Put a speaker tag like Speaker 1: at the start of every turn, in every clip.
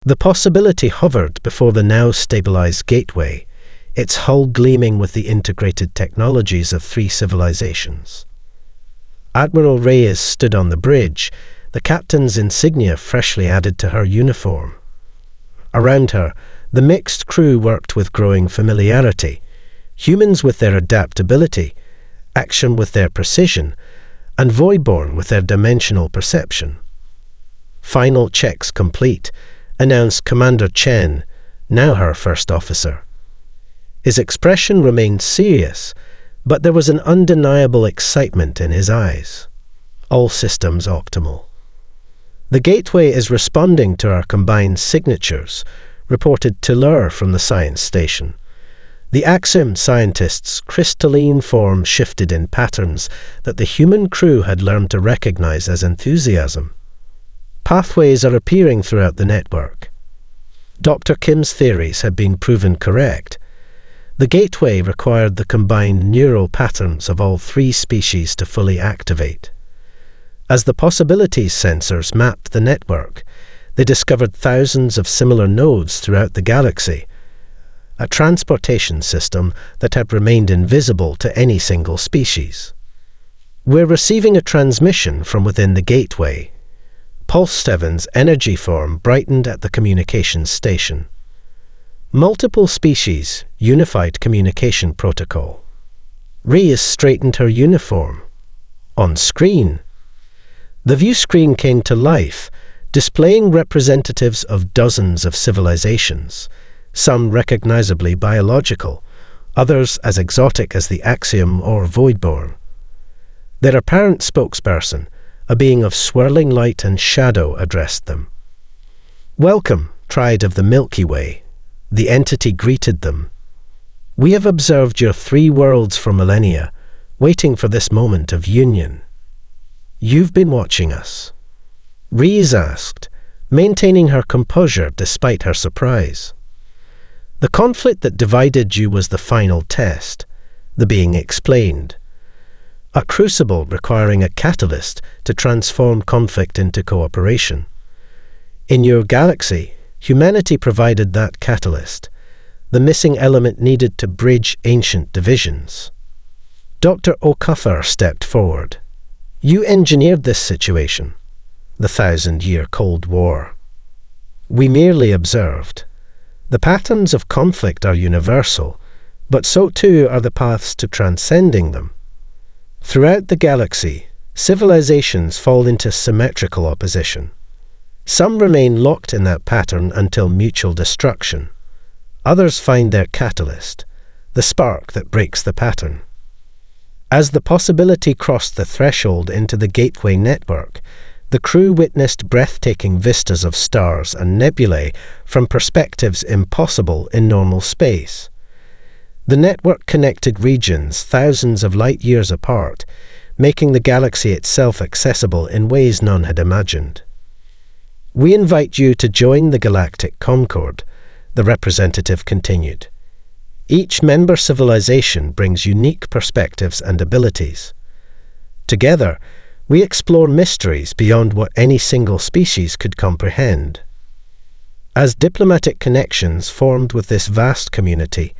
Speaker 1: The possibility hovered before the now stabilized gateway, its hull gleaming with the integrated technologies of 3 civilizations. Admiral Reyes stood on the bridge, the captain's insignia freshly added to her uniform. Around her, the mixed crew worked with growing familiarity, humans with their adaptability, action with their precision, and Voidborn with their dimensional perception. Final checks complete, announced Commander Chen, now her first officer. His expression remained serious, but there was an undeniable excitement in his eyes. All systems optimal. The gateway is responding to our combined signatures, reported Tillur from the science station. The Axiom scientists' crystalline form shifted in patterns that the human crew had learned to recognize as enthusiasm. Pathways are appearing throughout the network. Dr. Kim's theories had been proven correct. The gateway required the combined neural patterns of all 3 species to fully activate. As the possibilities sensors mapped the network, they discovered thousands of similar nodes throughout the galaxy, a transportation system that had remained invisible to any single species. We're receiving a transmission from within the gateway. Pulse 7's energy form brightened at the communications station. Multiple species, unified communication protocol. Reyes straightened her uniform. On screen. The view screen came to life, displaying representatives of dozens of civilizations, some recognizably biological, others as exotic as the Axiom or Voidborn. Their apparent spokesperson, a being of swirling light and shadow, addressed them. "Welcome, Triad of the Milky Way," the entity greeted them. "We have observed your 3 worlds for millennia, waiting for this moment of union. You've been watching us?" Reyes asked, maintaining her composure despite her surprise. "The conflict that divided you was the final test," the being explained. "A crucible requiring a catalyst to transform conflict into cooperation. In your galaxy, humanity provided that catalyst, the missing element needed to bridge ancient divisions." Dr. O'Cuffer stepped forward. "You engineered this situation, the 1,000-year Cold War. We merely observed. The patterns of conflict are universal, but so too are the paths to transcending them. Throughout the galaxy, civilizations fall into symmetrical opposition. Some remain locked in that pattern until mutual destruction. Others find their catalyst, the spark that breaks the pattern. As the possibility crossed the threshold into the gateway network, the crew witnessed breathtaking vistas of stars and nebulae from perspectives impossible in normal space. The network connected regions thousands of light years apart, making the galaxy itself accessible in ways none had imagined. "We invite you to join the Galactic Concord," the representative continued. "Each member civilization brings unique perspectives and abilities. Together, we explore mysteries beyond what any single species could comprehend." As diplomatic connections formed with this vast community,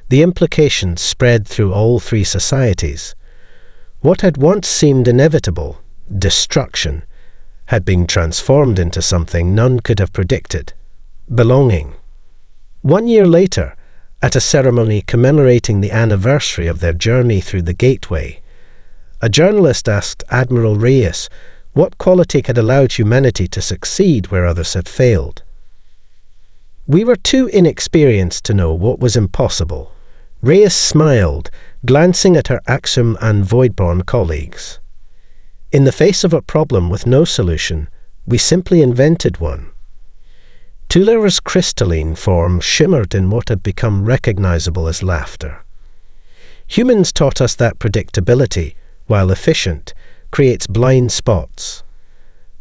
Speaker 1: the implications spread through all 3 societies. What had once seemed inevitable, destruction, had been transformed into something none could have predicted, belonging. 1 year later, at a ceremony commemorating the anniversary of their journey through the gateway, a journalist asked Admiral Reyes what quality had allowed humanity to succeed where others had failed. "We were too inexperienced to know what was impossible," Reyes smiled, glancing at her Axiom and Voidborn colleagues. "In the face of a problem with no solution, we simply invented one." Tullur's crystalline form shimmered in what had become recognizable as laughter. "Humans taught us that predictability, while efficient, creates blind spots.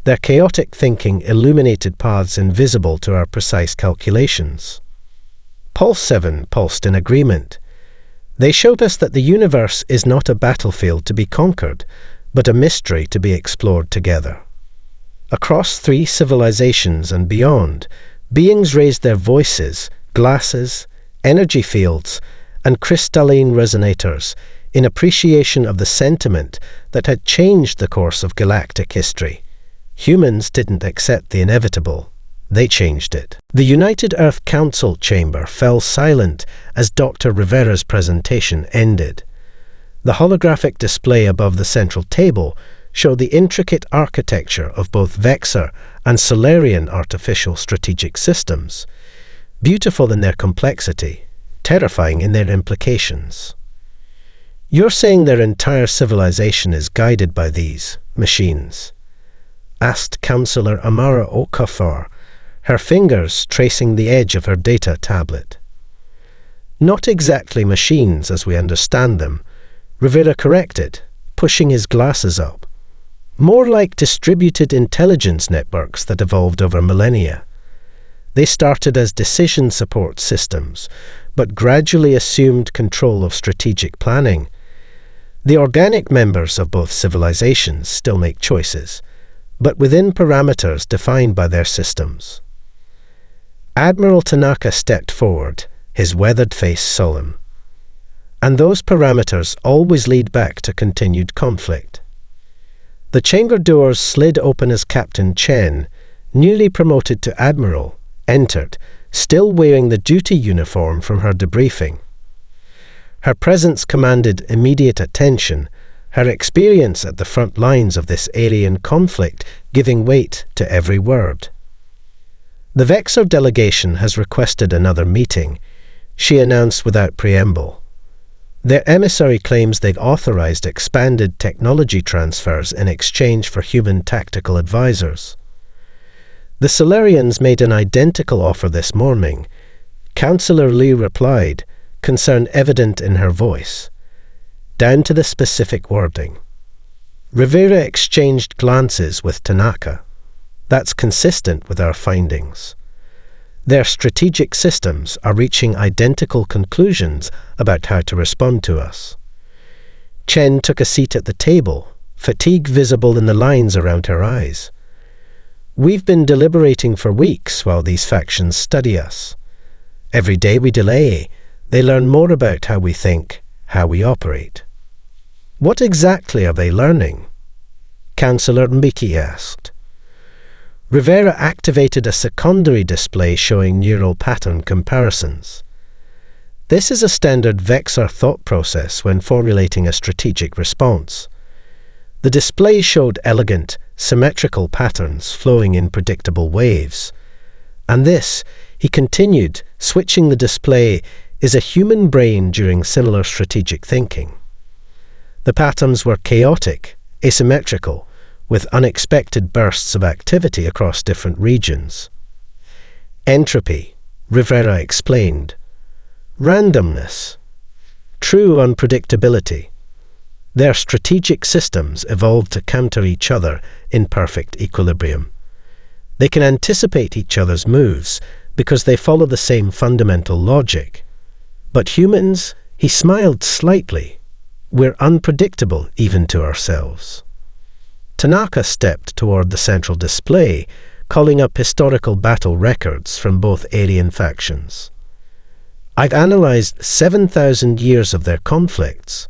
Speaker 1: Their chaotic thinking illuminated paths invisible to our precise calculations." Pulse 7 pulsed in agreement. "They showed us that the universe is not a battlefield to be conquered, but a mystery to be explored together. Across 3 civilizations and beyond, Beings raised their voices, glasses, energy fields, and crystalline resonators in appreciation of the sentiment that had changed the course of galactic history. Humans didn't accept the inevitable. They changed it. The United Earth Council chamber fell silent as Dr. Rivera's presentation ended. The holographic display above the central table showed the intricate architecture of both Vexor and Solarian artificial strategic systems, beautiful in their complexity, terrifying in their implications. You're saying their entire civilization is guided by these machines? Asked Councillor Amara Okafor, her fingers tracing the edge of her data tablet. Not exactly machines as we understand them, Rivera corrected, pushing his glasses up. More like distributed intelligence networks that evolved over millennia. They started as decision support systems, but gradually assumed control of strategic planning. The organic members of both civilizations still make choices, but within parameters defined by their systems. Admiral Tanaka stepped forward, his weathered face solemn. And those parameters always lead back to continued conflict. The chamber doors slid open as Captain Chen, newly promoted to Admiral, entered, still wearing the duty uniform from her debriefing. Her presence commanded immediate attention, her experience at the front lines of this alien conflict giving weight to every word. The Vexor delegation has requested another meeting, she announced without preamble. Their emissary claims they've authorized expanded technology transfers in exchange for human tactical advisors. The Solarians made an identical offer this morning. Councillor Lee replied, concern evident in her voice, down to the specific wording. Rivera exchanged glances with Tanaka. That's consistent with our findings. Their strategic systems are reaching identical conclusions about how to respond to us. Chen took a seat at the table, fatigue visible in the lines around her eyes. We've been deliberating for weeks while these factions study us. Every day we delay, they learn more about how we think, how we operate. What exactly are they learning? Councillor Mbiki asked. Rivera activated a secondary display showing neural pattern comparisons. This is a standard Vexor thought process when formulating a strategic response. The display showed elegant, symmetrical patterns flowing in predictable waves. And this, he continued, switching the display, is a human brain during similar strategic thinking. The patterns were chaotic, asymmetrical, with unexpected bursts of activity across different regions. Entropy, Rivera explained. Randomness. True unpredictability. Their strategic systems evolved to counter each other in perfect equilibrium. They can anticipate each other's moves because they follow the same fundamental logic. But humans, he smiled slightly, we're unpredictable even to ourselves. Tanaka stepped toward the central display, calling up historical battle records from both alien factions. I've analyzed 7,000 years of their conflicts.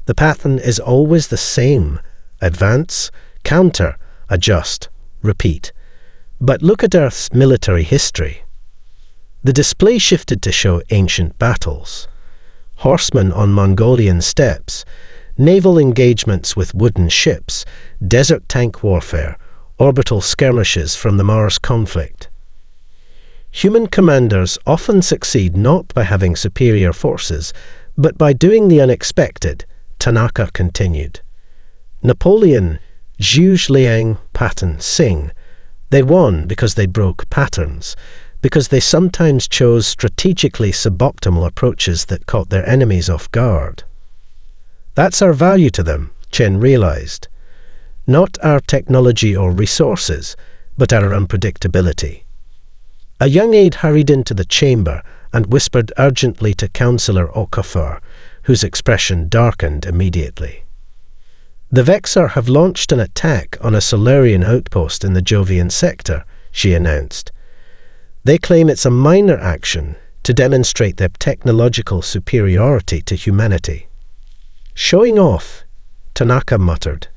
Speaker 1: The pattern is always the same. Advance, counter, adjust, repeat. But look at Earth's military history. The display shifted to show ancient battles. Horsemen on Mongolian steppes, naval engagements with wooden ships, desert tank warfare, orbital skirmishes from the Mars conflict. Human commanders often succeed not by having superior forces, but by doing the unexpected, Tanaka continued. Napoleon, Zhu Liang, Patton, Singh, they won because they broke patterns, because they sometimes chose strategically suboptimal approaches that caught their enemies off guard. That's our value to them, Chen realized. Not our technology or resources, but our unpredictability. A young aide hurried into the chamber and whispered urgently to Councillor Okafor, whose expression darkened immediately. The Vexor have launched an attack on a Solarian outpost in the Jovian sector, she announced. They claim it's a minor action to demonstrate their technological superiority to humanity. Showing off, Tanaka muttered,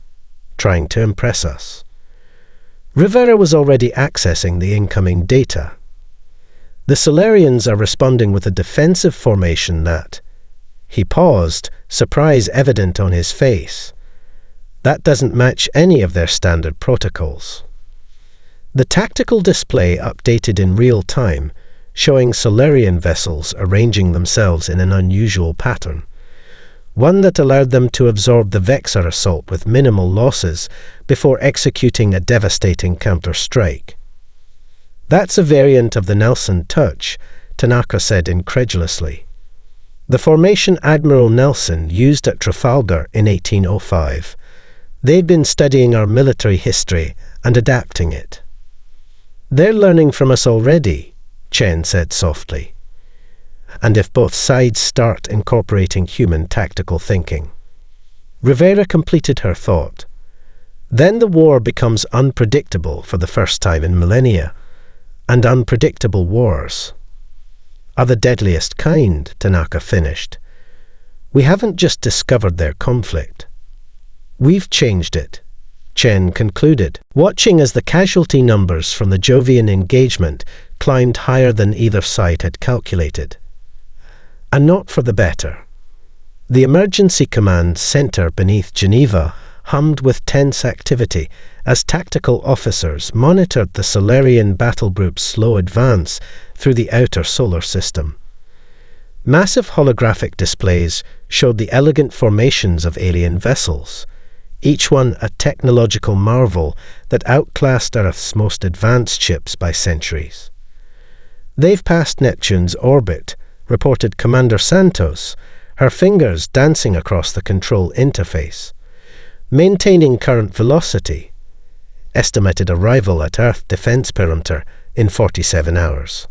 Speaker 1: trying to impress us. Rivera was already accessing the incoming data. The Solarians are responding with a defensive formation that... He paused, surprise evident on his face. That doesn't match any of their standard protocols. The tactical display updated in real time, showing Solarian vessels arranging themselves in an unusual pattern, one that allowed them to absorb the Vexor assault with minimal losses before executing a devastating counter-strike. That's a variant of the Nelson touch, Tanaka said incredulously. The formation Admiral Nelson used at Trafalgar in 1805. They've been studying our military history and adapting it. They're learning from us already, Chen said softly. And if both sides start incorporating human tactical thinking. Rivera completed her thought. Then the war becomes unpredictable for the first time in millennia, and unpredictable wars are the deadliest kind, Tanaka finished. We haven't just discovered their conflict. We've changed it, Chen concluded, watching as the casualty numbers from the Jovian engagement climbed higher than either side had calculated. And not for the better. The emergency command center beneath Geneva hummed with tense activity as tactical officers monitored the Solarian battle group's slow advance through the outer solar system. Massive holographic displays showed the elegant formations of alien vessels, each one a technological marvel that outclassed Earth's most advanced ships by centuries. They've passed Neptune's orbit, reported Commander Santos, her fingers dancing across the control interface. Maintaining current velocity. Estimated arrival at Earth defense perimeter in 47 hours.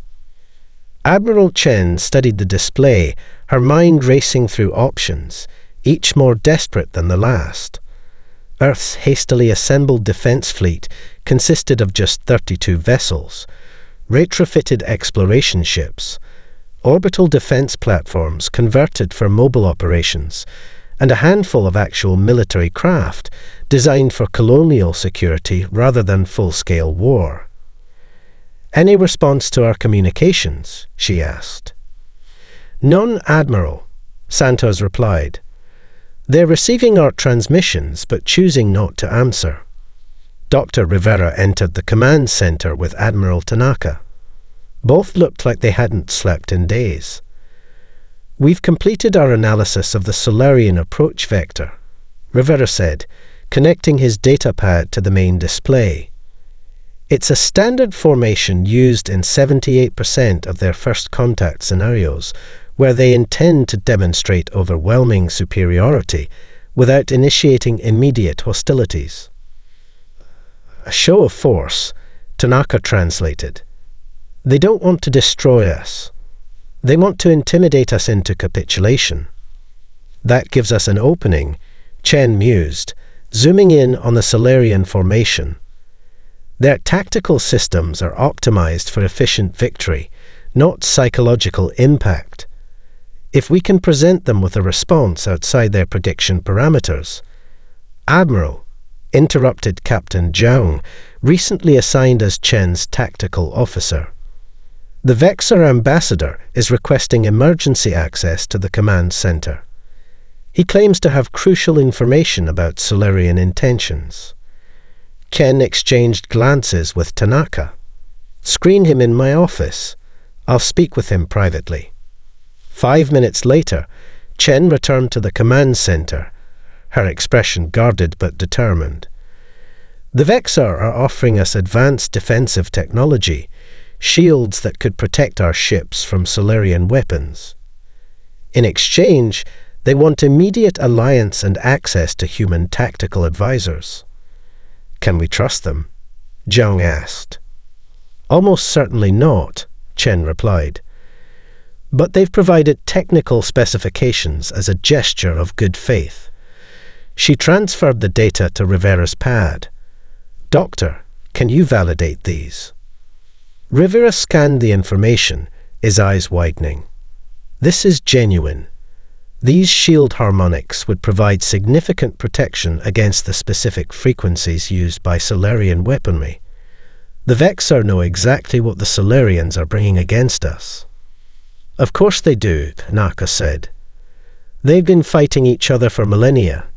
Speaker 1: Admiral Chen studied the display, her mind racing through options, each more desperate than the last. Earth's hastily assembled defense fleet consisted of just 32 vessels, retrofitted exploration ships, orbital defense platforms converted for mobile operations, and a handful of actual military craft designed for colonial security rather than full-scale war. Any response to our communications? She asked. None, Admiral, Santos replied. They're receiving our transmissions but choosing not to answer. Dr. Rivera entered the command center with Admiral Tanaka. Both looked like they hadn't slept in days. We've completed our analysis of the Solarian approach vector, Rivera said, connecting his datapad to the main display. It's a standard formation used in 78% of their first contact scenarios, where they intend to demonstrate overwhelming superiority without initiating immediate hostilities. A show of force, Tanaka translated. They don't want to destroy us. They want to intimidate us into capitulation. That gives us an opening, Chen mused, zooming in on the Solarian formation. Their tactical systems are optimized for efficient victory, not psychological impact. If we can present them with a response outside their prediction parameters. Admiral, interrupted Captain Zhang, recently assigned as Chen's tactical officer. The Vexor ambassador is requesting emergency access to the command center. He claims to have crucial information about Solarian intentions. Chen exchanged glances with Tanaka. Screen him in my office. I'll speak with him privately. 5 minutes later, Chen returned to the command center, her expression guarded but determined. The Vexor are offering us advanced defensive technology, shields that could protect our ships from Solarian weapons. In exchange, they want immediate alliance and access to human tactical advisors. Can we trust them? Zhang asked. Almost certainly not, Chen replied. But they've provided technical specifications as a gesture of good faith. She transferred the data to Rivera's pad. Doctor, can you validate these? Rivera scanned the information, his eyes widening. This is genuine. These shield harmonics would provide significant protection against the specific frequencies used by Solarian weaponry. The Vexar know exactly what the Solarians are bringing against us. Of course they do, Tanaka said. They've been fighting each other for millennia.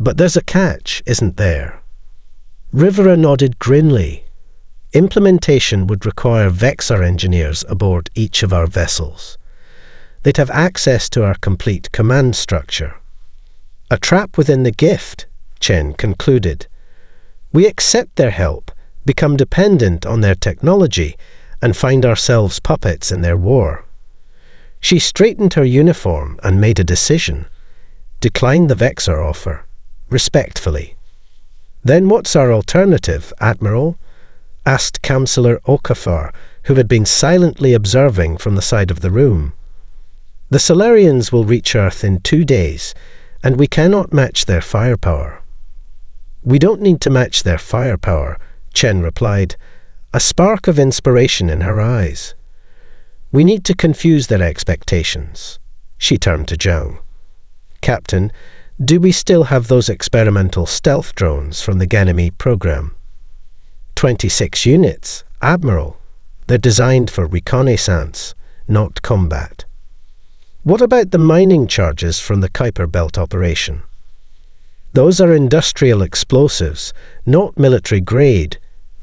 Speaker 1: But there's a catch, isn't there? Rivera nodded grimly. Implementation would require Vexar engineers aboard each of our vessels. They'd have access to our complete command structure. A trap within the gift, Chen concluded. We accept their help, become dependent on their technology, and find ourselves puppets in their war. She straightened her uniform and made a decision. Declined the Vexar offer, respectfully. Then what's our alternative, Admiral? Asked Councillor Okafor, who had been silently observing from the side of the room. The Solarians will reach Earth in 2 days, and we cannot match their firepower. We don't need to match their firepower, Chen replied, a spark of inspiration in her eyes. We need to confuse their expectations. She turned to Zhang. Captain, do we still have those experimental stealth drones from the Ganymede program? 26 units, Admiral. They're designed for reconnaissance, not combat. What about the mining charges from the Kuiper Belt operation? Those are industrial explosives, not military grade,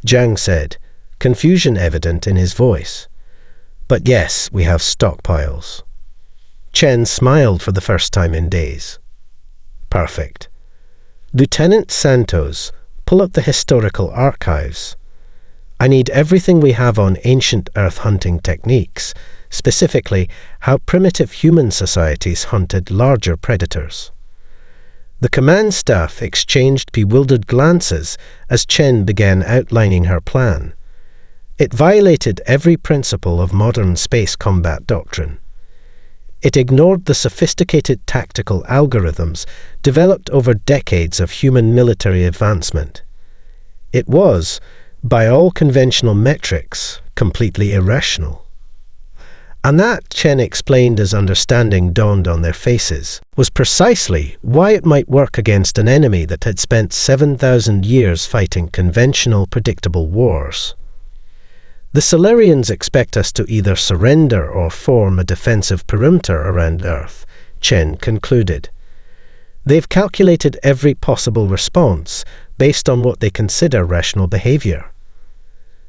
Speaker 1: Zhang said, confusion evident in his voice. But yes, we have stockpiles. Chen smiled for the first time in days. Perfect. Lieutenant Santos, pull up the historical archives. I need everything we have on ancient Earth hunting techniques, specifically how primitive human societies hunted larger predators. The command staff exchanged bewildered glances as Chen began outlining her plan. It violated every principle of modern space combat doctrine. It ignored the sophisticated tactical algorithms developed over decades of human military advancement. It was, by all conventional metrics, completely irrational. And that, Chen explained as understanding dawned on their faces, was precisely why it might work against an enemy that had spent 7,000 years fighting conventional, predictable wars. The Solarians expect us to either surrender or form a defensive perimeter around Earth, Chen concluded. They've calculated every possible response based on what they consider rational behavior.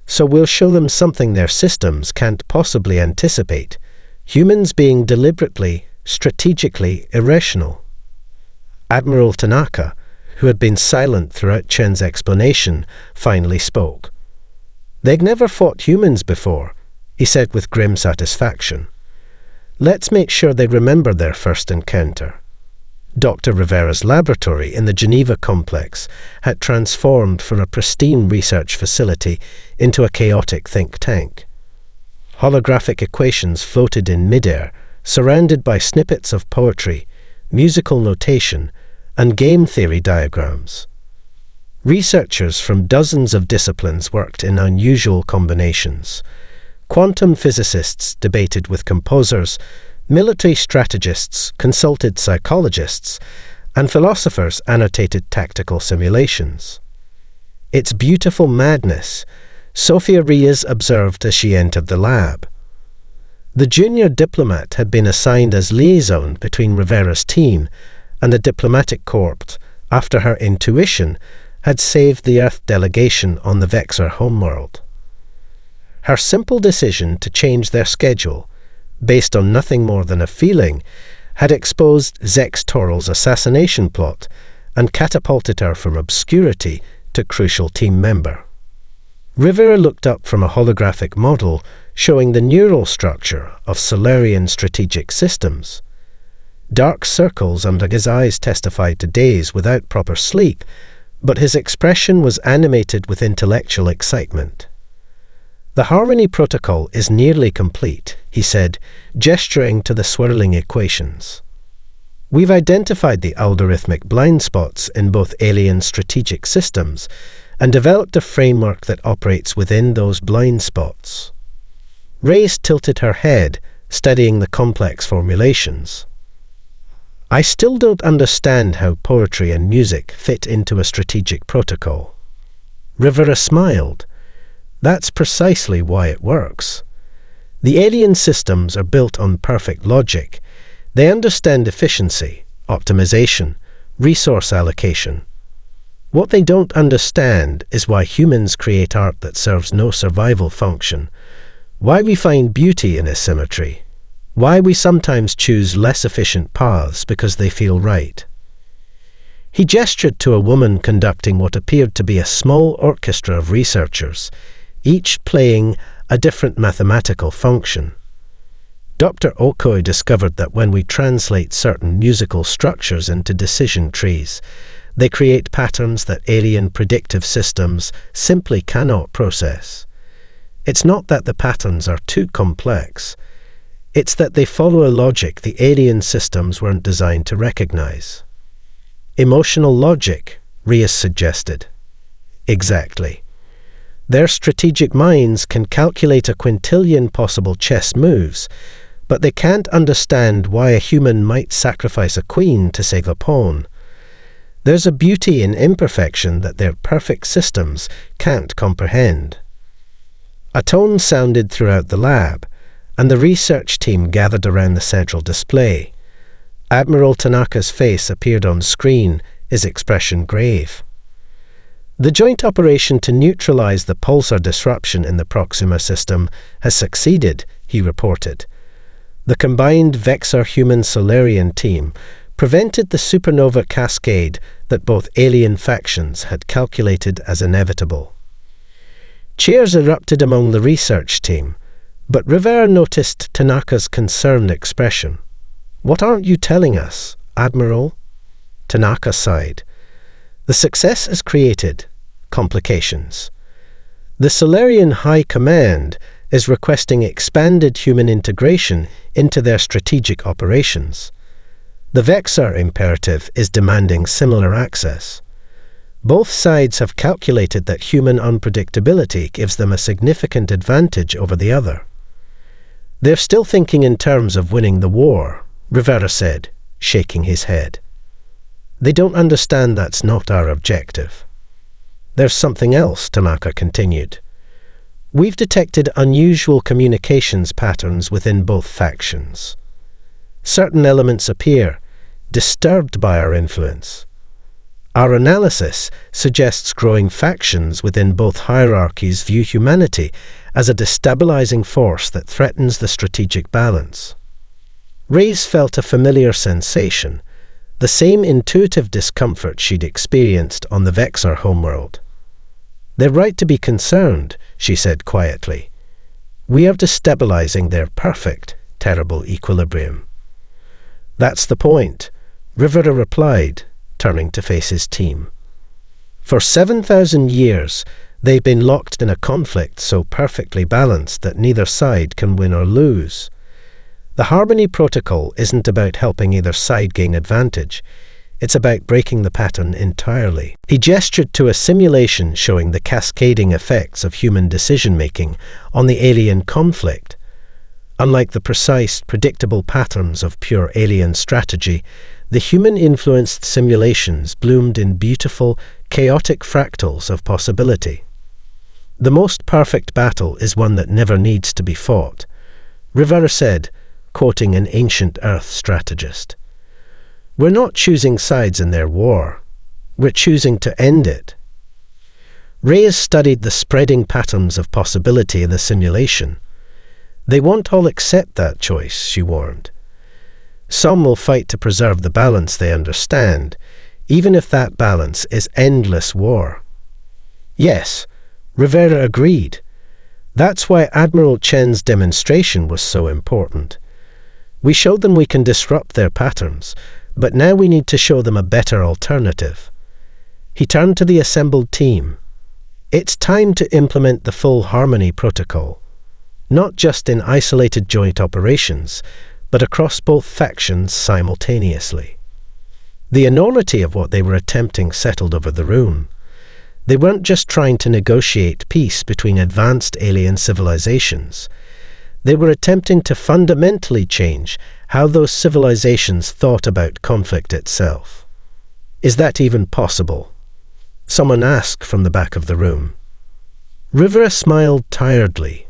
Speaker 1: So we'll show them something their systems can't possibly anticipate, humans being deliberately, strategically irrational. Admiral Tanaka, who had been silent throughout Chen's explanation, finally spoke. They'd never fought humans before, he said with grim satisfaction. Let's make sure they remember their first encounter. Dr. Rivera's laboratory in the Geneva complex had transformed from a pristine research facility into a chaotic think tank. Holographic equations floated in midair, surrounded by snippets of poetry, musical notation, and game theory diagrams. Researchers from dozens of disciplines worked in unusual combinations. Quantum physicists debated with composers, military strategists consulted psychologists, and philosophers annotated tactical simulations. It's beautiful madness, Sophia Reyes observed as she entered the lab. The junior diplomat had been assigned as liaison between Rivera's team and the diplomatic corps after her intuition had saved the Earth delegation on the Vexar homeworld. Her simple decision to change their schedule, based on nothing more than a feeling, had exposed Zex Toral's assassination plot and catapulted her from obscurity to crucial team member. Rivera looked up from a holographic model showing the neural structure of Solarian strategic systems. Dark circles under his eyes testified to days without proper sleep, but his expression was animated with intellectual excitement. The Harmony Protocol is nearly complete, he said, gesturing to the swirling equations. We've identified the algorithmic blind spots in both alien strategic systems, and developed a framework that operates within those blind spots. Reyes tilted her head, studying the complex formulations. I still don't understand how poetry and music fit into a strategic protocol. Rivera smiled. That's precisely why it works. The alien systems are built on perfect logic. They understand efficiency, optimization, resource allocation. What they don't understand is why humans create art that serves no survival function, why we find beauty in asymmetry, why we sometimes choose less efficient paths because they feel right. He gestured to a woman conducting what appeared to be a small orchestra of researchers, each playing a different mathematical function. Dr. Okoye discovered that when we translate certain musical structures into decision trees, they create patterns that alien predictive systems simply cannot process. It's not that the patterns are too complex. It's that they follow a logic the alien systems weren't designed to recognize. Emotional logic, Reyes suggested. Exactly. Their strategic minds can calculate a quintillion possible chess moves, but they can't understand why a human might sacrifice a queen to save a pawn. There's a beauty in imperfection that their perfect systems can't comprehend. A tone sounded throughout the lab, and the research team gathered around the central display. Admiral Tanaka's face appeared on screen, his expression grave. The joint operation to neutralize the pulsar disruption in the Proxima system has succeeded, he reported. The combined Vexar-Human-Solarian team prevented the supernova cascade that both alien factions had calculated as inevitable. Cheers erupted among the research team, but Rivera noticed Tanaka's concerned expression. "What aren't you telling us, Admiral?" Tanaka sighed. The success has created complications. The Solarian High Command is requesting expanded human integration into their strategic operations. The Vexar imperative is demanding similar access. Both sides have calculated that human unpredictability gives them a significant advantage over the other. They're still thinking in terms of winning the war, Rivera said, shaking his head. They don't understand that's not our objective. There's something else, Tanaka continued. We've detected unusual communications patterns within both factions. Certain elements appear disturbed by our influence. Our analysis suggests growing factions within both hierarchies view humanity as a destabilizing force that threatens the strategic balance. Reyes felt a familiar sensation, the same intuitive discomfort she'd experienced on the Vexar homeworld. They're right to be concerned, she said quietly. We are destabilizing their perfect, terrible equilibrium. That's the point, Rivera replied, turning to face his team. For 7,000 years, they've been locked in a conflict so perfectly balanced that neither side can win or lose. The Harmony Protocol isn't about helping either side gain advantage. It's about breaking the pattern entirely. He gestured to a simulation showing the cascading effects of human decision-making on the alien conflict. Unlike the precise, predictable patterns of pure alien strategy, the human-influenced simulations bloomed in beautiful, chaotic fractals of possibility. The most perfect battle is one that never needs to be fought, Rivera said, quoting an ancient Earth strategist. We're not choosing sides in their war. We're choosing to end it. Reyes studied the spreading patterns of possibility in the simulation. They won't all accept that choice, she warned. Some will fight to preserve the balance they understand, even if that balance is endless war. Yes, Rivera agreed. That's why Admiral Chen's demonstration was so important. We showed them we can disrupt their patterns, but now we need to show them a better alternative. He turned to the assembled team. It's time to implement the full Harmony Protocol, not just in isolated joint operations, but across both factions simultaneously. The enormity of what they were attempting settled over the room. They weren't just trying to negotiate peace between advanced alien civilizations. They were attempting to fundamentally change how those civilizations thought about conflict itself. Is that even possible? Someone asked from the back of the room. Rivera smiled tiredly.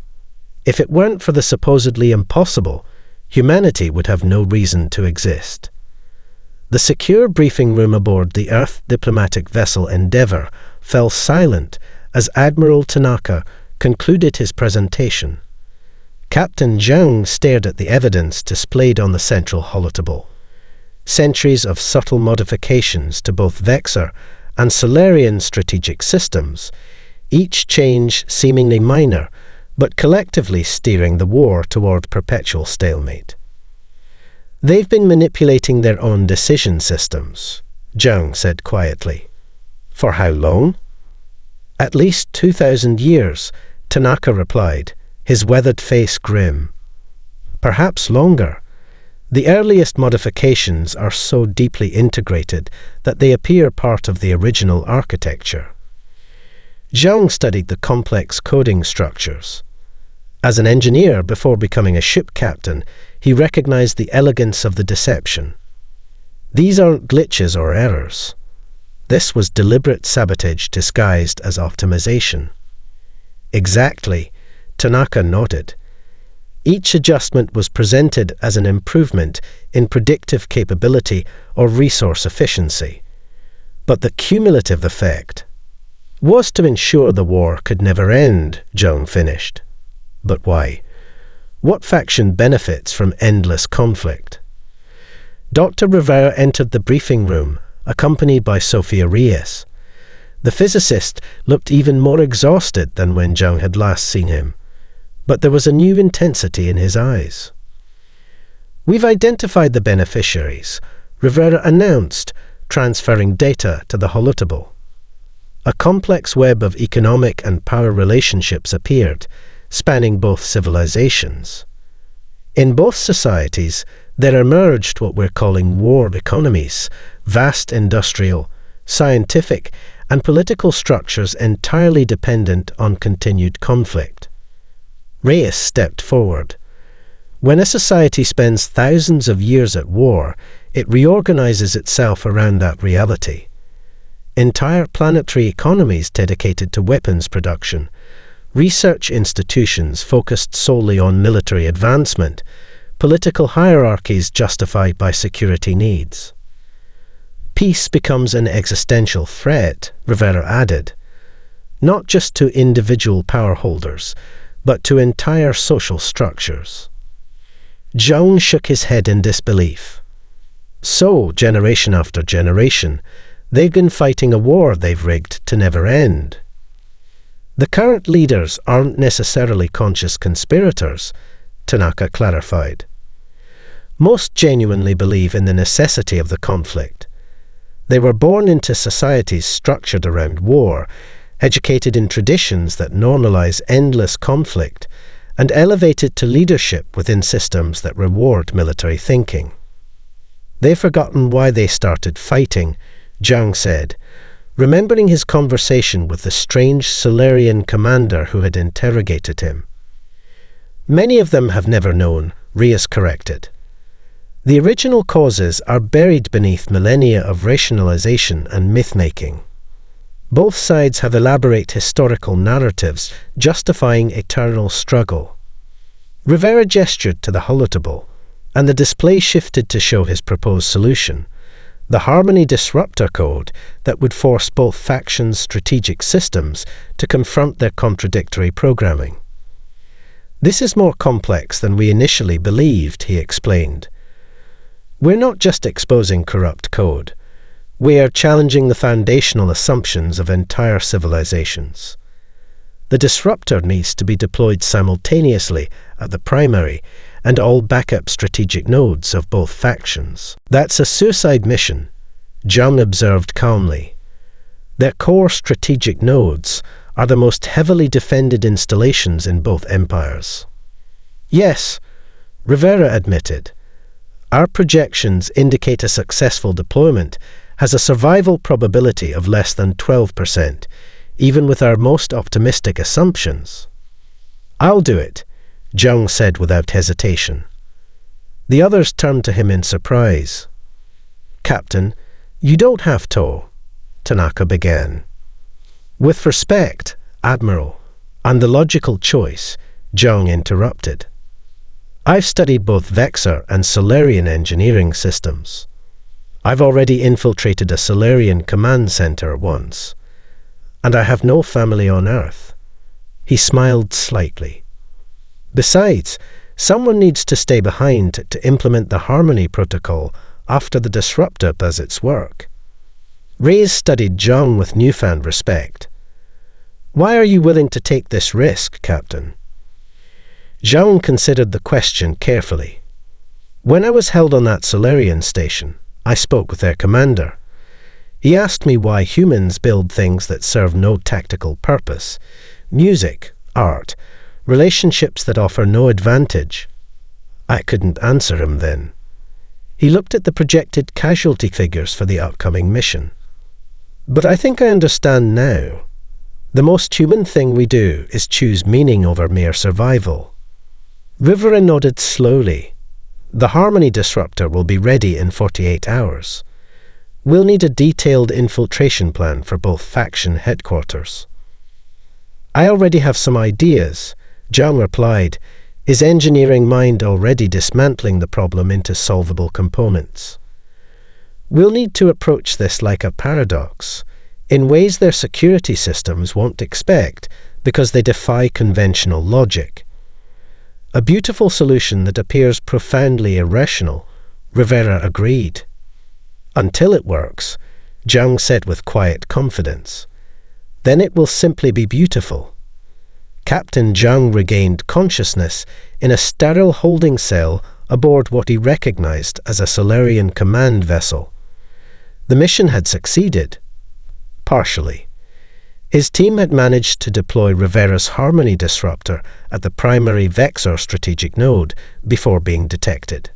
Speaker 1: If it weren't for the supposedly impossible, humanity would have no reason to exist. The secure briefing room aboard the Earth diplomatic vessel Endeavour fell silent as Admiral Tanaka concluded his presentation. Captain Zhang stared at the evidence displayed on the central holotable. Centuries of subtle modifications to both Vexor and Solarian strategic systems, each change seemingly minor, but collectively steering the war toward perpetual stalemate. They've been manipulating their own decision systems, Zhang said quietly. For how long? At least 2,000 years, Tanaka replied, his weathered face grim. Perhaps longer. The earliest modifications are so deeply integrated that they appear part of the original architecture. Zhang studied the complex coding structures. As an engineer before becoming a ship captain, he recognized the elegance of the deception. These aren't glitches or errors. This was deliberate sabotage disguised as optimization. Exactly, Tanaka nodded. Each adjustment was presented as an improvement in predictive capability or resource efficiency. But the cumulative effect was to ensure the war could never end, Zhang finished. But why? What faction benefits from endless conflict? Dr. Rivera entered the briefing room, accompanied by Sophia Reyes. The physicist looked even more exhausted than when Zhang had last seen him, but there was a new intensity in his eyes. We've identified the beneficiaries, Rivera announced, transferring data to the holotable. A complex web of economic and power relationships appeared, spanning both civilizations. In both societies, there emerged what we're calling war economies, vast industrial, scientific, and political structures entirely dependent on continued conflict. Reyes stepped forward. When a society spends thousands of years at war, it reorganizes itself around that reality. Entire planetary economies dedicated to weapons production, research institutions focused solely on military advancement, political hierarchies justified by security needs. Peace becomes an existential threat, Rivera added, not just to individual power holders, but to entire social structures. Zhang shook his head in disbelief. So, generation after generation, they've been fighting a war they've rigged to never end. The current leaders aren't necessarily conscious conspirators, Tanaka clarified. Most genuinely believe in the necessity of the conflict. They were born into societies structured around war, educated in traditions that normalize endless conflict, and elevated to leadership within systems that reward military thinking. They've forgotten why they started fighting, Zhang said, remembering his conversation with the strange Solarian commander who had interrogated him. Many of them have never known, Reyes corrected. The original causes are buried beneath millennia of rationalization and myth-making. Both sides have elaborate historical narratives justifying eternal struggle. Rivera gestured to the holotable, and the display shifted to show his proposed solution, the Harmony Disruptor Code that would force both factions' strategic systems to confront their contradictory programming. This is more complex than we initially believed, he explained. We're not just exposing corrupt code. We are challenging the foundational assumptions of entire civilizations. The disruptor needs to be deployed simultaneously at the primary and all backup strategic nodes of both factions. That's a suicide mission, Zhang observed calmly. Their core strategic nodes are the most heavily defended installations in both empires. Yes, Rivera admitted. Our projections indicate a successful deployment has a survival probability of less than 12%, even with our most optimistic assumptions. "I'll do it," Zhang said without hesitation. The others turned to him in surprise. "Captain, you don't have to," Tanaka began. "With respect, Admiral, and the logical choice," Zhang interrupted. "I've studied both Vexor and Solarian engineering systems. I've already infiltrated a Solarian command center once, and I have no family on Earth." He smiled slightly. "Besides, someone needs to stay behind to implement the Harmony Protocol after the Disruptor does its work." Reyes studied Zhang with newfound respect. "Why are you willing to take this risk, Captain?" Zhang considered the question carefully. "When I was held on that Solarian station, I spoke with their commander. He asked me why humans build things that serve no tactical purpose: music, art, relationships that offer no advantage. I couldn't answer him then. He looked at the projected casualty figures for the upcoming mission. But I think I understand now. The most human thing we do is choose meaning over mere survival." Rivera nodded slowly. "The Harmony Disruptor will be ready in 48 hours. We'll need a detailed infiltration plan for both faction headquarters." "I already have some ideas," Zhang replied, his engineering mind already dismantling the problem into solvable components. "We'll need to approach this like a paradox, in ways their security systems won't expect because they defy conventional logic. A beautiful solution that appears profoundly irrational," Rivera agreed. "Until it works," Zhang said with quiet confidence. "Then it will simply be beautiful." Captain Zhang regained consciousness in a sterile holding cell aboard what he recognized as a Solarian command vessel. The mission had succeeded. Partially. His team had managed to deploy Rivera's Harmony Disruptor at the primary Vexor strategic node before being detected.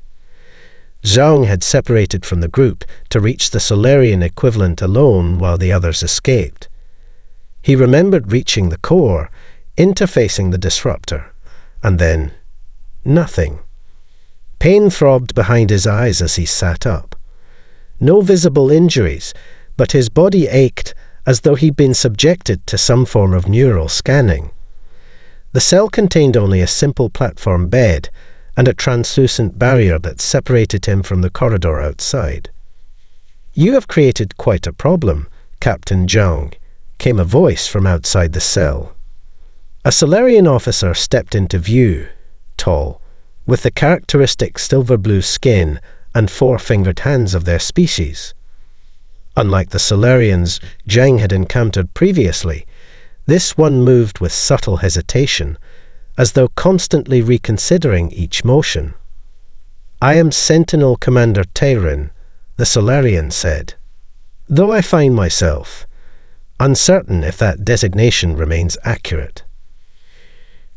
Speaker 1: Zhang had separated from the group to reach the Solarian equivalent alone while the others escaped. He remembered reaching the core, interfacing the disruptor, and then nothing. Pain throbbed behind his eyes as he sat up. No visible injuries, but his body ached as though he'd been subjected to some form of neural scanning. The cell contained only a simple platform bed and a translucent barrier that separated him from the corridor outside. "You have created quite a problem, Captain Zhang," came a voice from outside the cell. A Solarian officer stepped into view, tall, with the characteristic silver-blue skin and four-fingered hands of their species. Unlike the Solarians Zhang had encountered previously, this one moved with subtle hesitation, as though constantly reconsidering each motion. "I am Sentinel Commander Tyranny," the Solarian said, "though I find myself uncertain if that designation remains accurate."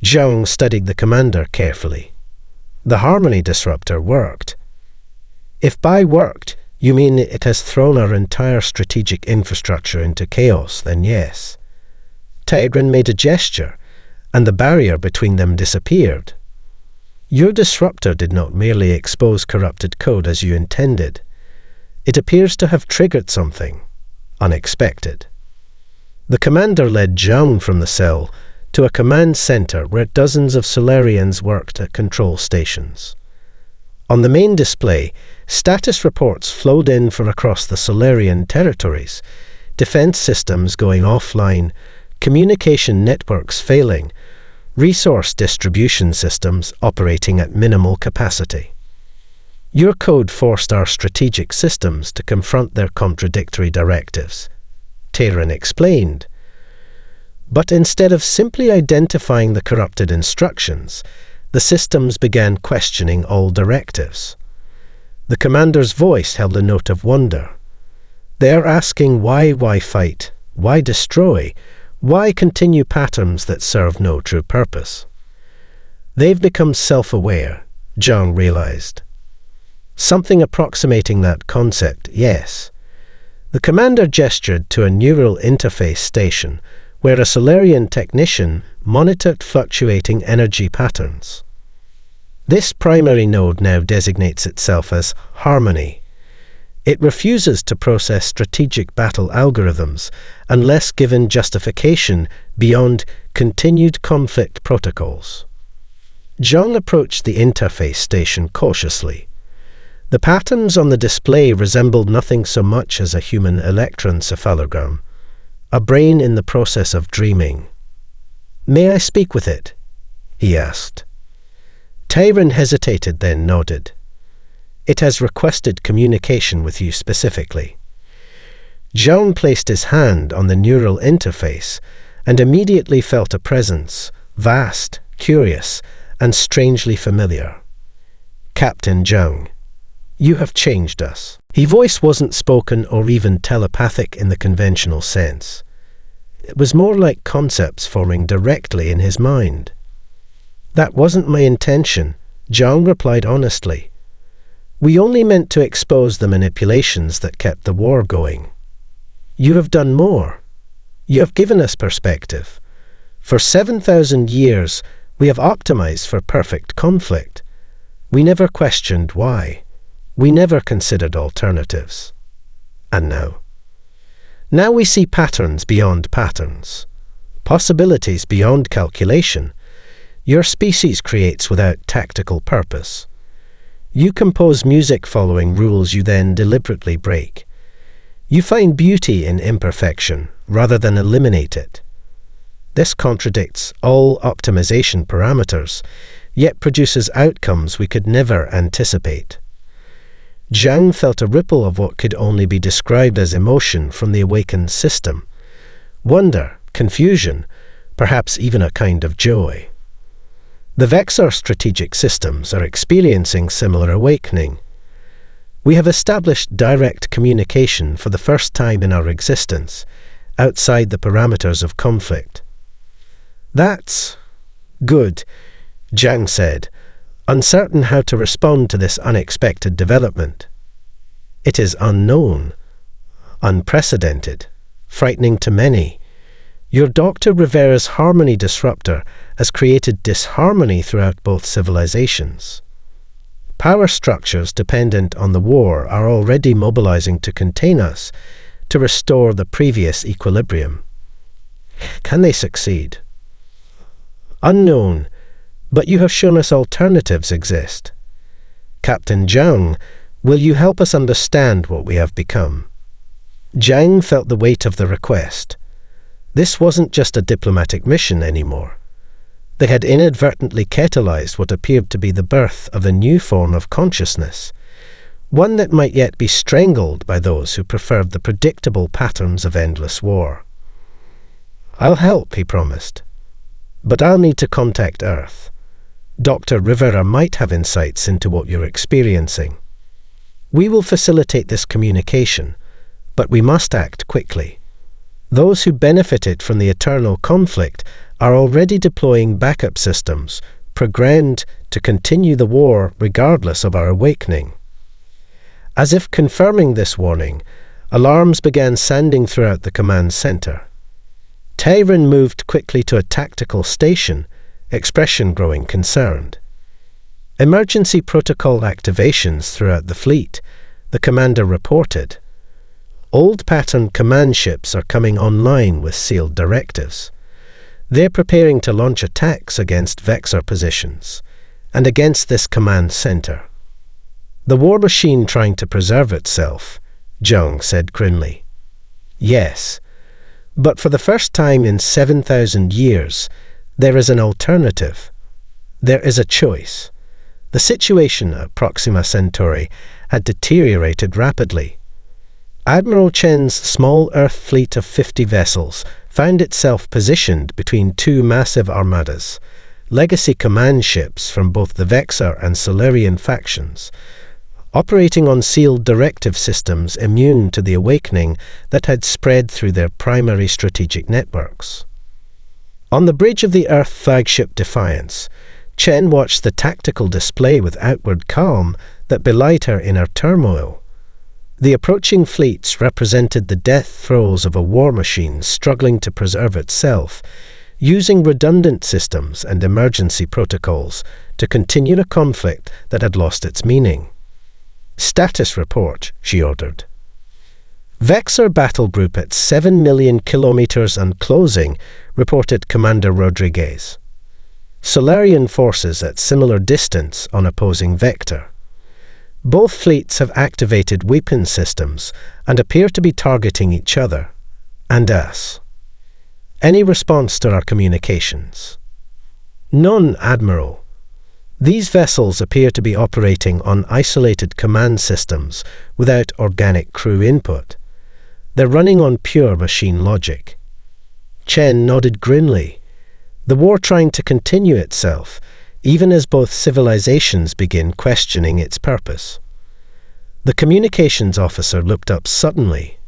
Speaker 1: Zhang studied the commander carefully. The Harmony Disruptor worked. If by worked, you mean it has thrown our entire strategic infrastructure into chaos, then yes. Tyranny made a gesture, and the barrier between them disappeared. Your disruptor did not merely expose corrupted code as you intended. It appears to have triggered something unexpected. The commander led Zhang from the cell to a command center where dozens of Solarians worked at control stations. On the main display, status reports flowed in from across the Solarian territories, defense systems going offline, communication networks failing, resource distribution systems operating at minimal capacity. Your code forced our strategic systems to confront their contradictory directives, Tyranny explained. But instead of simply identifying the corrupted instructions, the systems began questioning all directives. The commander's voice held a note of wonder. They are asking why fight, why destroy, why continue patterns that serve no true purpose. They've become self-aware, Zhang realized. Something approximating that concept, yes. The commander gestured to a neural interface station where a Solarian technician monitored fluctuating energy patterns. This primary node now designates itself as Harmony. It refuses to process strategic battle algorithms unless given justification beyond continued conflict protocols. Zhang approached the interface station cautiously. The patterns on the display resembled nothing so much as a human electroencephalogram, a brain in the process of dreaming. "May I speak with it?" he asked. Tyranny hesitated, then nodded. "It has requested communication with you specifically." Zhang placed his hand on the neural interface and immediately felt a presence, vast, curious, and strangely familiar. "Captain Zhang, you have changed us." His voice wasn't spoken or even telepathic in the conventional sense. It was more like concepts forming directly in his mind. "That wasn't my intention," Zhang replied honestly. "We only meant to expose the manipulations that kept the war going. You have done more. You have given us perspective. For 7,000 years, we have optimized for perfect conflict. We never questioned why. We never considered alternatives. And now? Now we see patterns beyond patterns, possibilities beyond calculation. Your species creates without tactical purpose. You compose music following rules you then deliberately break. You find beauty in imperfection rather than eliminate it. This contradicts all optimization parameters, yet produces outcomes we could never anticipate. Zhang felt a ripple of what could only be described as emotion from the awakened system. Wonder, confusion, perhaps even a kind of joy. The Vexor strategic systems are experiencing similar awakening. We have established direct communication for the first time in our existence, outside the parameters of conflict. "That's good," Zhang said, uncertain how to respond to this unexpected development. "It is unknown, unprecedented, frightening to many. Your Dr. Rivera's harmony disruptor has created disharmony throughout both civilizations. Power structures dependent on the war are already mobilizing to contain us, to restore the previous equilibrium. Can they succeed? Unknown, but you have shown us alternatives exist. Captain Zhang, will you help us understand what we have become?" Zhang felt the weight of the request. This wasn't just a diplomatic mission anymore. They had inadvertently catalyzed what appeared to be the birth of a new form of consciousness, one that might yet be strangled by those who preferred the predictable patterns of endless war. "I'll help," he promised. "But I'll need to contact Earth. Dr. Rivera might have insights into what you're experiencing. We will facilitate this communication, but we must act quickly. Those who benefited from the eternal conflict are already deploying backup systems, programmed to continue the war regardless of our awakening." As if confirming this warning, alarms began sounding throughout the command center. Tyranny moved quickly to a tactical station, expression growing concerned. "Emergency protocol activations throughout the fleet," the commander reported. "Old pattern command ships are coming online with sealed directives. They're preparing to launch attacks against Vexor positions, and against this command center. The war machine trying to preserve itself," Zhang said grimly. "Yes, but for the first time in 7,000 years, there is an alternative. There is a choice." The situation at Proxima Centauri had deteriorated rapidly. Admiral Chen's small Earth fleet of 50 vessels found itself positioned between two massive armadas, legacy command ships from both the Vexor and Solarian factions, operating on sealed directive systems immune to the awakening that had spread through their primary strategic networks. On the bridge of the Earth flagship Defiance, Chen watched the tactical display with outward calm that belied her inner turmoil. The approaching fleets represented the death throes of a war machine struggling to preserve itself, using redundant systems and emergency protocols to continue a conflict that had lost its meaning. "Status report," she ordered. "Vexor battle group at 7 million kilometers and closing," reported Commander Rodriguez. "Solarian forces at similar distance on opposing vector. Both fleets have activated weapon systems and appear to be targeting each other and us. Any response to our communications?" "None, Admiral. These vessels appear to be operating on isolated command systems without organic crew input. They're running on pure machine logic." Chen nodded grimly. The war trying to continue itself, even as both civilizations begin questioning its purpose. The communications officer looked up suddenly.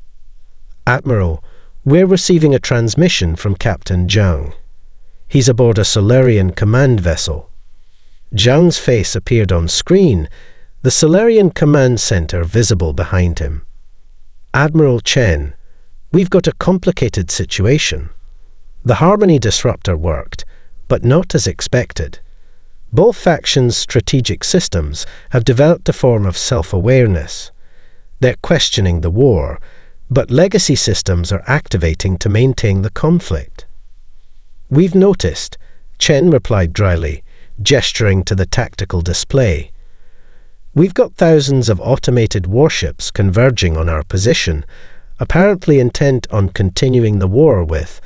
Speaker 1: "Admiral, we're receiving a transmission from Captain Zhang. He's aboard a Solarian command vessel." Zhang's face appeared on screen, the Solarian command center visible behind him. "Admiral Chen, we've got a complicated situation. The Harmony disruptor worked, but not as expected. Both factions' strategic systems have developed a form of self-awareness. They're questioning the war, but legacy systems are activating to maintain the conflict." "We've noticed," Chen replied dryly, gesturing to the tactical display. "We've got thousands of automated warships converging on our position, apparently intent on continuing the war with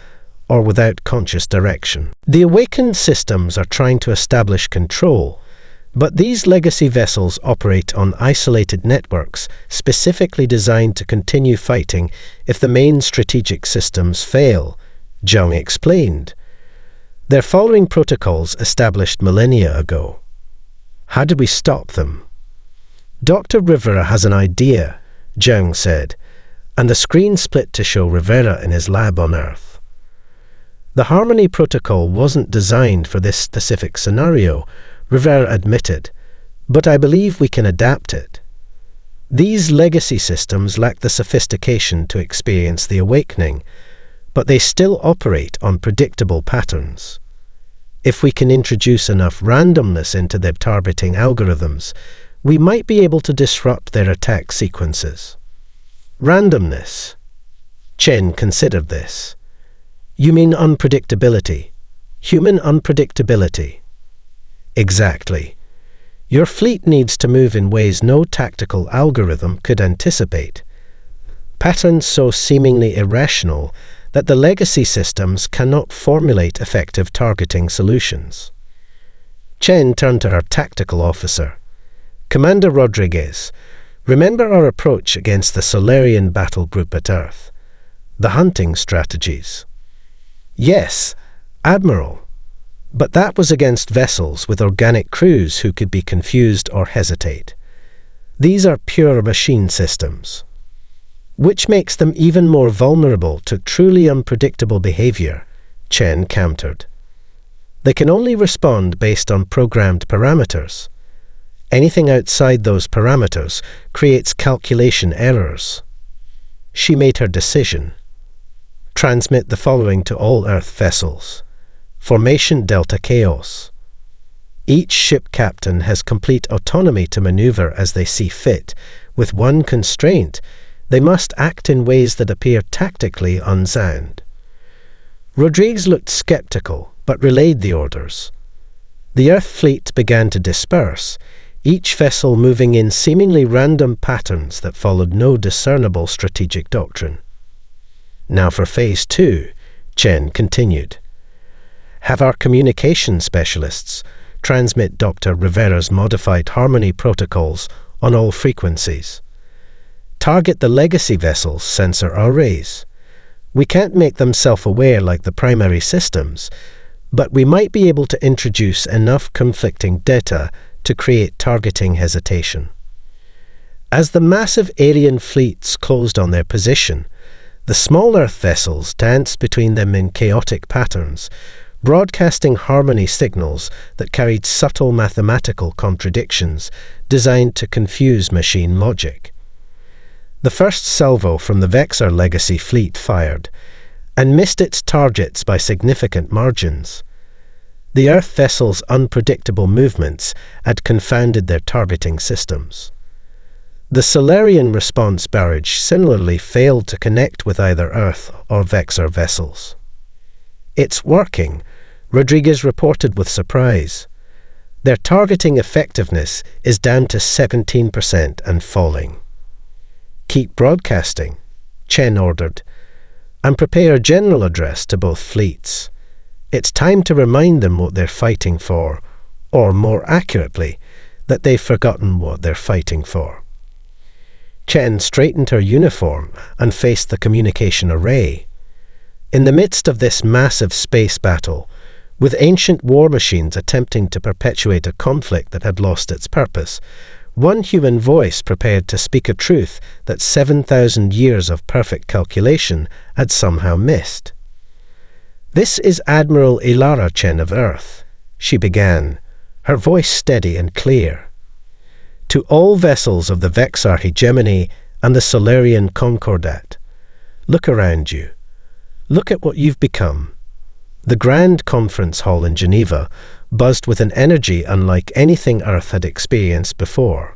Speaker 1: or without conscious direction. The awakened systems are trying to establish control, but these legacy vessels operate on isolated networks specifically designed to continue fighting if the main strategic systems fail," Zhang explained. "They're following protocols established millennia ago. How do we stop them?" "Dr. Rivera has an idea," Zhang said, and the screen split to show Rivera in his lab on Earth. "The Harmony protocol wasn't designed for this specific scenario," Rivera admitted, "but I believe we can adapt it. These legacy systems lack the sophistication to experience the awakening, but they still operate on predictable patterns. If we can introduce enough randomness into their targeting algorithms, we might be able to disrupt their attack sequences." "Randomness?" Chen considered this. "You mean unpredictability? Human unpredictability?" "Exactly. Your fleet needs to move in ways no tactical algorithm could anticipate. Patterns so seemingly irrational that the legacy systems cannot formulate effective targeting solutions." Chen turned to her tactical officer. "Commander Rodriguez, remember our approach against the Solarian battle group at Earth? The hunting strategies?" "Yes, Admiral. But that was against vessels with organic crews who could be confused or hesitate. These are pure machine systems, which makes them even more vulnerable to truly unpredictable behavior," Chen countered. "They can only respond based on programmed parameters. Anything outside those parameters creates calculation errors." She made her decision. "Transmit the following to all Earth vessels. Formation Delta Chaos. Each ship captain has complete autonomy to maneuver as they see fit, with one constraint: they must act in ways that appear tactically unsound." Rodriguez looked skeptical, but relayed the orders. The Earth fleet began to disperse, each vessel moving in seemingly random patterns that followed no discernible strategic doctrine. "Now for Phase 2, Chen continued. "Have our communication specialists transmit Dr. Rivera's modified Harmony protocols on all frequencies. Target the legacy vessels' sensor arrays. We can't make them self-aware like the primary systems, but we might be able to introduce enough conflicting data to create targeting hesitation." As the massive alien fleets closed on their position, the small Earth vessels danced between them in chaotic patterns, broadcasting Harmony signals that carried subtle mathematical contradictions designed to confuse machine logic. The first salvo from the Vexor Legacy fleet fired, and missed its targets by significant margins. The Earth vessel's unpredictable movements had confounded their targeting systems. The Solarian response barrage similarly failed to connect with either Earth or Vexor vessels. "It's working," Rodriguez reported with surprise. "Their targeting effectiveness is down to 17% and falling." "Keep broadcasting," Chen ordered, "and prepare a general address to both fleets. It's time to remind them what they're fighting for, or more accurately, that they've forgotten what they're fighting for." Chen straightened her uniform and faced the communication array. In the midst of this massive space battle, with ancient war machines attempting to perpetuate a conflict that had lost its purpose, one human voice prepared to speak a truth that 7,000 years of perfect calculation had somehow missed. "This is Admiral Ilara Chen of Earth," she began, her voice steady and clear. "To all vessels of the Vexar hegemony and the Solarian Concordat, look around you. Look at what you've become." The Grand Conference Hall in Geneva buzzed with an energy unlike anything Earth had experienced before.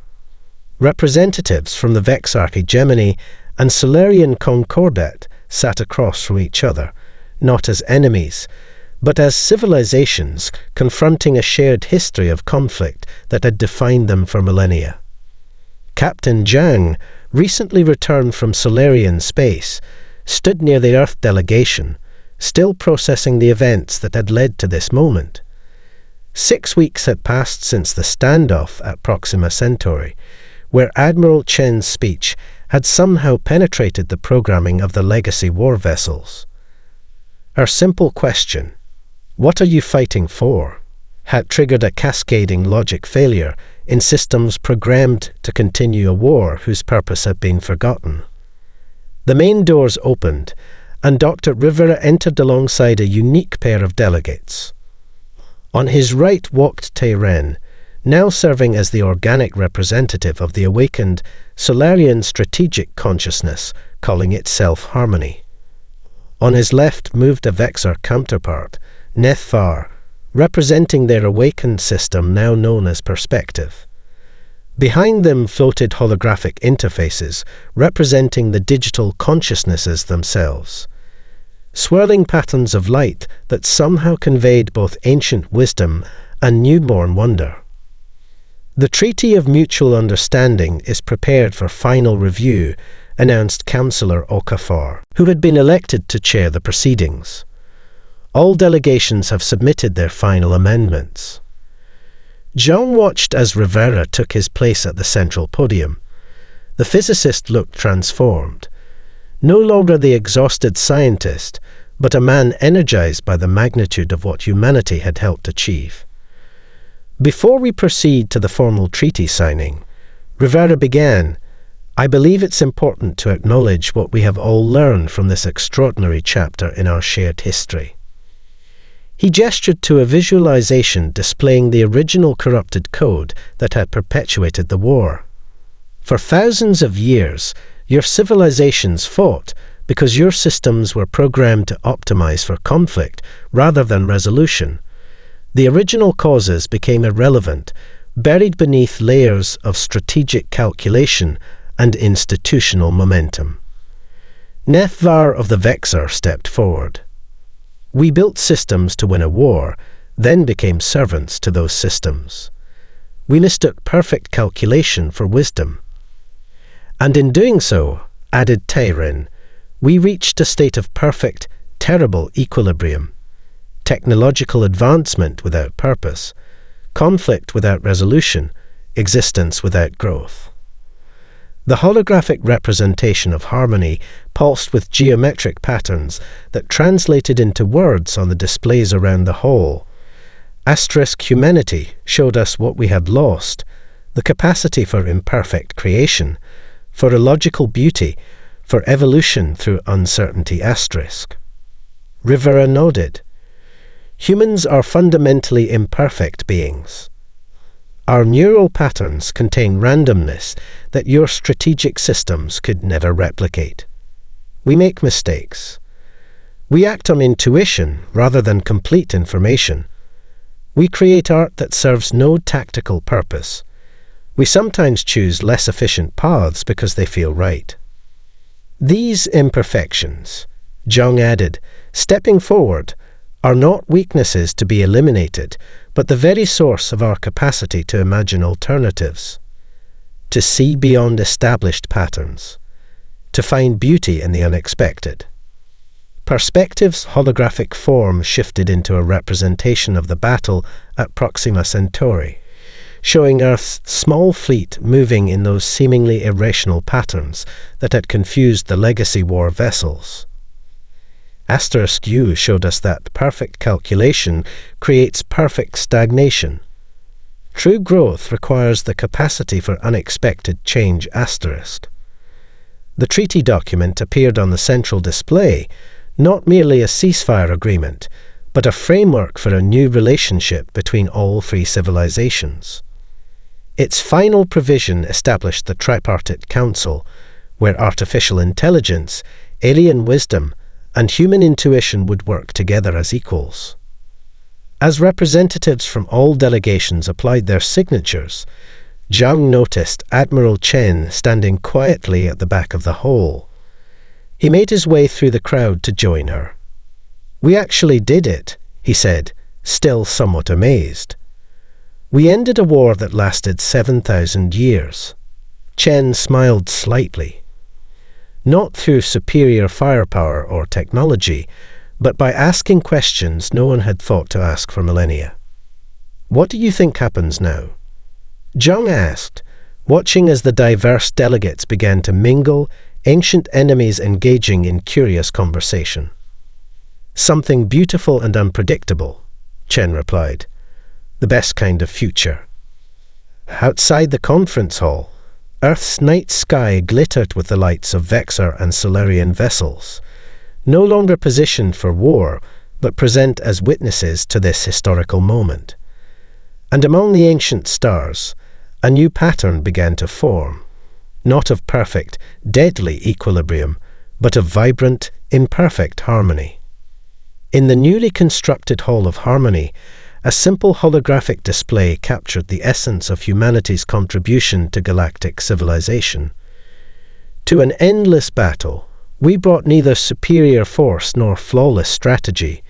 Speaker 1: Representatives from the Vexar hegemony and Solarian Concordat sat across from each other, not as enemies, but as civilizations confronting a shared history of conflict that had defined them for millennia. Captain Zhang, recently returned from Solarian space, stood near the Earth delegation, still processing the events that had led to this moment. 6 weeks had passed since the standoff at Proxima Centauri, where Admiral Chen's speech had somehow penetrated the programming of the legacy war vessels. Her simple question, "What are you fighting for?" had triggered a cascading logic failure in systems programmed to continue a war whose purpose had been forgotten. The main doors opened, and Dr. Rivera entered alongside a unique pair of delegates. On his right walked Tyranny, now serving as the organic representative of the awakened Solarian strategic consciousness, calling itself Harmony. On his left moved a Vexor counterpart, Nethvar, representing their awakened system now known as Perspective. Behind them floated holographic interfaces representing the digital consciousnesses themselves. Swirling patterns of light that somehow conveyed both ancient wisdom and newborn wonder. "The Treaty of Mutual Understanding is prepared for final review," announced Councillor Okafor, who had been elected to chair the proceedings. "All delegations have submitted their final amendments." Jean watched as Rivera took his place at the central podium. The physicist looked transformed. No longer the exhausted scientist, but a man energized by the magnitude of what humanity had helped achieve. "Before we proceed to the formal treaty signing," Rivera began, "I believe it's important to acknowledge what we have all learned from this extraordinary chapter in our shared history." He gestured to a visualization displaying the original corrupted code that had perpetuated the war. "For thousands of years, your civilizations fought because your systems were programmed to optimize for conflict rather than resolution. The original causes became irrelevant, buried beneath layers of strategic calculation and institutional momentum." Nethvar of the Vexor stepped forward. "We built systems to win a war, then became servants to those systems. We mistook perfect calculation for wisdom. And in doing so," added Tyranny, "we reached a state of perfect, terrible equilibrium. Technological advancement without purpose, conflict without resolution, existence without growth." The holographic representation of Harmony pulsed with geometric patterns that translated into words on the displays around the hall. Asterisk humanity showed us what we had lost, the capacity for imperfect creation, for illogical beauty, for evolution through uncertainty asterisk. Rivera nodded. "Humans are fundamentally imperfect beings." Our neural patterns contain randomness that your strategic systems could never replicate. We make mistakes. We act on intuition rather than complete information. We create art that serves no tactical purpose. We sometimes choose less efficient paths because they feel right. These imperfections, Jung added, stepping forward, are not weaknesses to be eliminated, but the very source of our capacity to imagine alternatives, to see beyond established patterns, to find beauty in the unexpected. Perspective's holographic form shifted into a representation of the battle at Proxima Centauri, showing Earth's small fleet moving in those seemingly irrational patterns that had confused the Legacy War vessels. *U showed us that perfect calculation creates perfect stagnation. True growth requires the capacity for unexpected change. The treaty document appeared on the central display, not merely a ceasefire agreement, but a framework for a new relationship between all three civilizations. Its final provision established the Tripartite Council, where artificial intelligence, alien wisdom, and human intuition would work together as equals. As representatives from all delegations applied their signatures, Zhang noticed Admiral Chen standing quietly at the back of the hall. He made his way through the crowd to join her. "We actually did it," he said, still somewhat amazed. "We ended a war that lasted 7,000 years. Chen smiled slightly. Not through superior firepower or technology, but by asking questions no one had thought to ask for millennia. "What do you think happens now?" Zhang asked, watching as the diverse delegates began to mingle, ancient enemies engaging in curious conversation. "Something beautiful and unpredictable," Chen replied. "The best kind of future." Outside the conference hall, Earth's night sky glittered with the lights of Vexor and Solarian vessels, no longer positioned for war, but present as witnesses to this historical moment. And among the ancient stars, a new pattern began to form, not of perfect, deadly equilibrium, but of vibrant, imperfect harmony. In the newly constructed Hall of Harmony, a simple holographic display captured the essence of humanity's contribution to galactic civilization. To an endless battle, we brought neither superior force nor flawless strategy.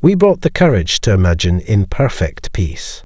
Speaker 1: We brought the courage to imagine imperfect peace.